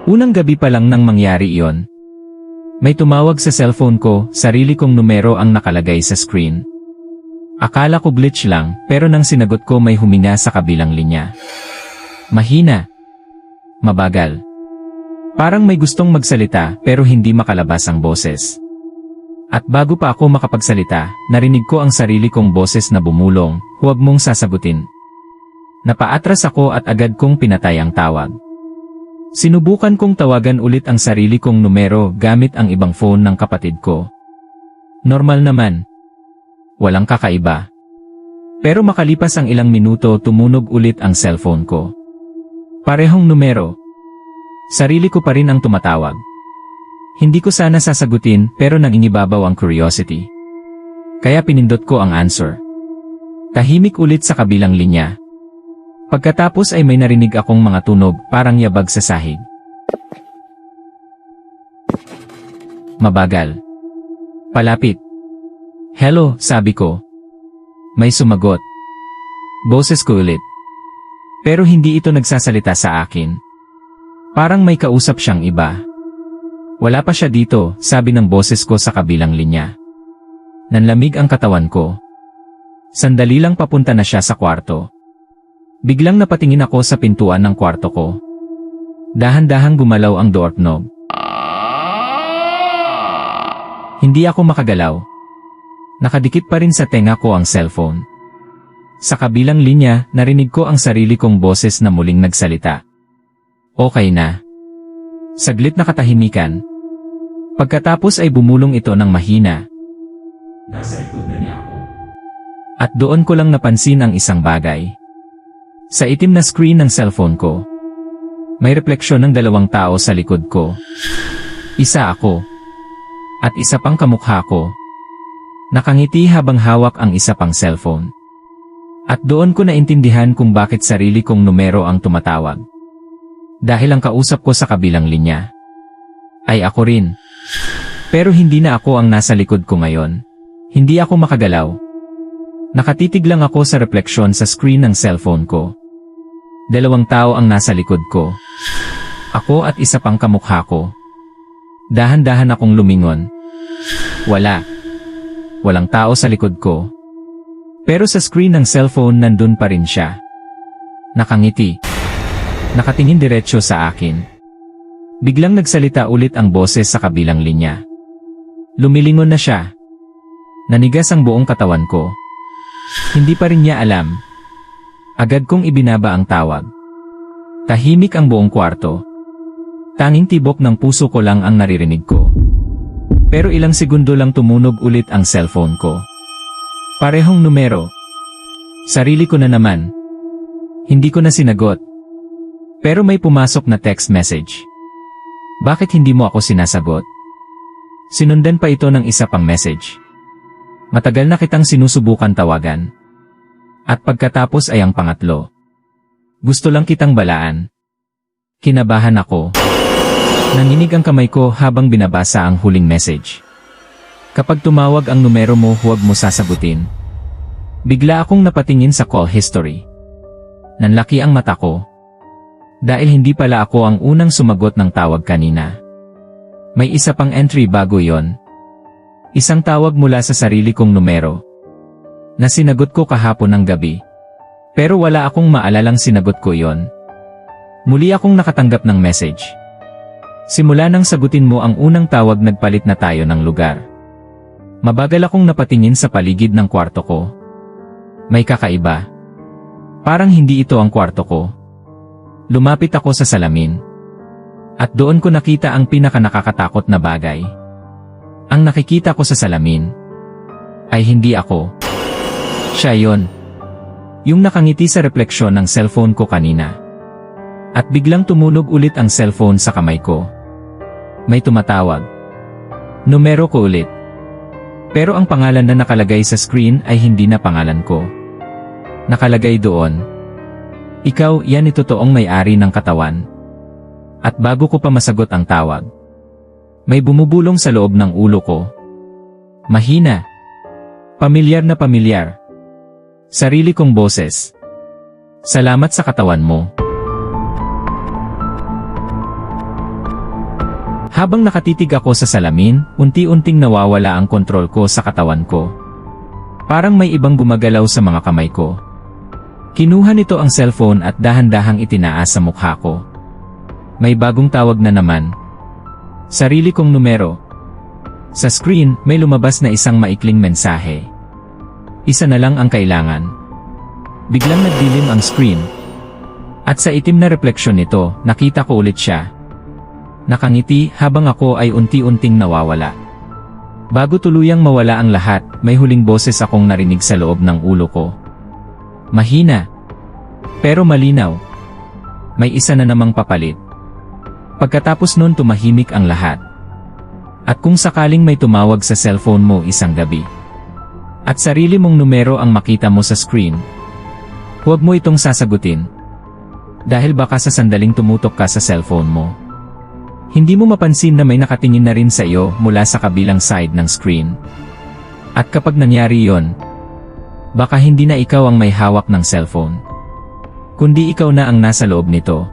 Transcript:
Unang gabi pa lang nang mangyari iyon. May tumawag sa cellphone ko, sarili kong numero ang nakalagay sa screen. Akala ko glitch lang, pero nang sinagot ko may huminga sa kabilang linya. Mahina. Mabagal. Parang may gustong magsalita pero hindi makalabas ang boses. At bago pa ako makapagsalita, narinig ko ang sarili kong boses na bumulong, "Huwag mong sasagutin." Napaatras ako at agad kong pinatay ang tawag. Sinubukan kong tawagan ulit ang sarili kong numero gamit ang ibang phone ng kapatid ko. Normal naman. Walang kakaiba. Pero makalipas ang ilang minuto tumunog ulit ang cellphone ko. Parehong numero. Sarili ko pa rin ang tumatawag. Hindi ko sana sasagutin pero nangingibabaw ang curiosity. Kaya pinindot ko ang answer. Tahimik ulit sa kabilang linya. Pagkatapos ay may narinig akong mga tunog parang yabag sa sahig. Mabagal. Palapit. "Hello," sabi ko. May sumagot. Boses ko ulit. Pero hindi ito nagsasalita sa akin. Parang may kausap siyang iba. "Wala pa siya dito," sabi ng boses ko sa kabilang linya. Nanlamig ang katawan ko. Sandali lang papunta na siya sa kwarto. Biglang napatingin ako sa pintuan ng kwarto ko. Dahan-dahang gumalaw ang doorknob. Hindi ako makagalaw. Nakadikit pa rin sa tenga ko ang cellphone. Sa kabilang linya, narinig ko ang sarili kong boses na muling nagsalita. "Okay na." Saglit na katahimikan. Pagkatapos ay bumulong ito ng mahina. "Nasa likod na niya ako." At doon ko lang napansin ang isang bagay. Sa itim na screen ng cellphone ko, may refleksyon ng dalawang tao sa likod ko. Isa ako. At isa pang kamukha ko. Nakangiti habang hawak ang isa pang cellphone. At doon ko naintindihan kung bakit sarili kong numero ang tumatawag. Dahil ang kausap ko sa kabilang linya ay ako rin. Pero hindi na ako ang nasa likod ko ngayon. Hindi ako makagalaw. Nakatitig lang ako sa refleksyon sa screen ng cellphone ko. Dalawang tao ang nasa likod ko. Ako at isa pang kamukha ko. Dahan-dahan akong lumingon. Walang tao sa likod ko. Pero sa screen ng cellphone nandun pa rin siya. Nakangiti. Nakatingin diretsyo sa akin. Biglang nagsalita ulit ang boses sa kabilang linya. Lumilingon na siya. Nanigas ang buong katawan ko. Hindi pa rin niya alam. Agad kong ibinaba ang tawag. Tahimik ang buong kwarto. Tanging tibok ng puso ko lang ang naririnig ko. Pero ilang segundo lang tumunog ulit ang cellphone ko. Parehong numero. Sarili ko na naman. Hindi ko na sinagot. Pero may pumasok na text message. "Bakit hindi mo ako sinasagot?" Sinundan pa ito ng isa pang message. "Matagal na kitang sinusubukan tawagan." At pagkatapos ay ang pangatlo. "Gusto lang kitang balaan." Kinabahan ako. Nanginig ang kamay ko habang binabasa ang huling message. "Kapag tumawag ang numero mo, huwag mo sasagutin." Bigla akong napatingin sa call history. Nanlaki ang mata ko. Dahil hindi pala ako ang unang sumagot ng tawag kanina. May isa pang entry bago yon. Isang tawag mula sa sarili kong numero. Na sinagot ko kahapon ng gabi. Pero wala akong maalalang sinagot ko yon. Muli akong nakatanggap ng message. "Simula nang sagutin mo ang unang tawag, nagpalit na tayo ng lugar." Mabagal akong napatingin sa paligid ng kwarto ko. May kakaiba. Parang hindi ito ang kwarto ko. Lumapit ako sa salamin. At doon ko nakita ang pinakanakakatakot na bagay. Ang nakikita ko sa salamin ay hindi ako. Siya yon. Yung nakangiti sa refleksyon ng cellphone ko kanina. At biglang tumunog ulit ang cellphone sa kamay ko. May tumatawag. Numero ko ulit. Pero ang pangalan na nakalagay sa screen ay hindi na pangalan ko. Nakalagay doon, "Ikaw, yan totoong may-ari ng katawan." At bago ko pa masagot ang tawag, may bumubulong sa loob ng ulo ko. Mahina. Pamilyar na pamilyar. Sarili kong boses. "Salamat sa katawan mo." Habang nakatitig ako sa salamin, unti-unting nawawala ang kontrol ko sa katawan ko. Parang may ibang gumagalaw sa mga kamay ko. Kinuha nito ang cellphone at dahan-dahang itinaas sa mukha ko. May bagong tawag na naman. Sarili kong numero. Sa screen, may lumabas na isang maikling mensahe. Isa na lang ang kailangan. Biglang nagdilim ang screen. At sa itim na refleksyon nito, nakita ko ulit siya. Nakangiti habang ako ay unti-unting nawawala. Bago tuluyang mawala ang lahat, may huling boses akong narinig sa loob ng ulo ko. Mahina. Pero malinaw. May isa na namang papalit. Pagkatapos nun tumahimik ang lahat. At kung sakaling may tumawag sa cellphone mo isang gabi, at sarili mong numero ang makita mo sa screen, huwag mo itong sasagutin. Dahil baka sa sandaling tumutok ka sa cellphone mo, hindi mo mapansin na may nakatingin na rin sa iyo mula sa kabilang side ng screen. At kapag nangyari yon, baka hindi na ikaw ang may hawak ng cellphone, kundi ikaw na ang nasa loob nito.